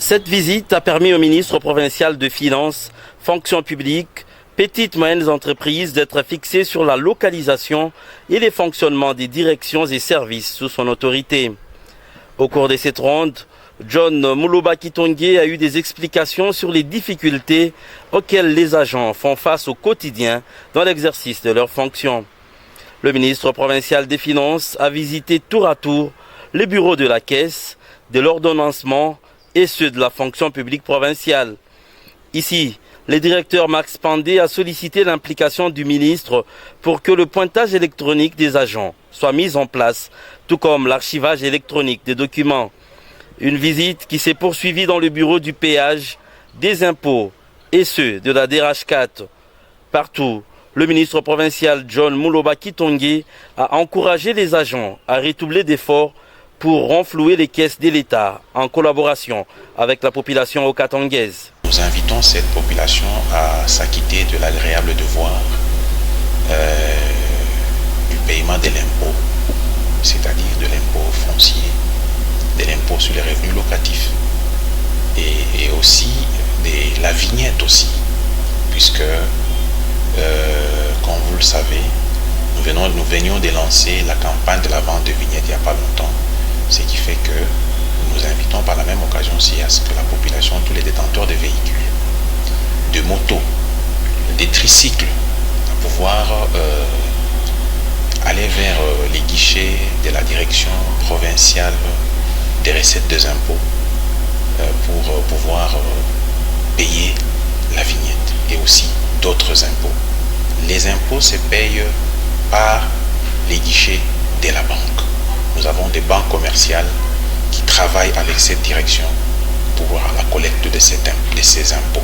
Cette visite a permis au ministre provincial de Finances, Fonction publique, Petites et moyennes entreprises d'être fixé sur la localisation et les fonctionnements des directions et services sous son autorité. Au cours de cette ronde, John Moulouba Kitongé a eu des explications sur les difficultés auxquelles les agents font face au quotidien dans l'exercice de leurs fonctions. Le ministre provincial des Finances a visité tour à tour les bureaux de la Caisse, de l'ordonnancement et ceux de la fonction publique provinciale. Ici, le directeur Max Pandé a sollicité l'implication du ministre pour que le pointage électronique des agents soit mis en place, tout comme l'archivage électronique des documents. Une visite qui s'est poursuivie dans le bureau du péage, des impôts et ceux de la DRH4. Partout, le ministre provincial John Moulouba Kitongé a encouragé les agents à redoubler d'efforts pour renflouer les caisses de l'État en collaboration avec la population okatongaise. Nous invitons cette population à s'acquitter de l'agréable devoir du paiement de l'impôt, c'est-à-dire de l'impôt foncier, de l'impôt sur les revenus locatifs et aussi de la vignette aussi, puisque comme vous le savez, nous venions de lancer la campagne de la vente de vignettes il n'y a pas longtemps, ce qui fait que nous invitons par la même occasion aussi à ce que la population, tous les détenteurs de véhicules, de motos, des tricycles, à pouvoir aller vers les guichets de la direction provinciale des recettes des impôts pour pouvoir payer la vignette et aussi d'autres impôts. Les impôts se payent par les guichets de la banque. Nous avons des banques commerciales qui travaillent avec cette direction pour la collecte de ces impôts.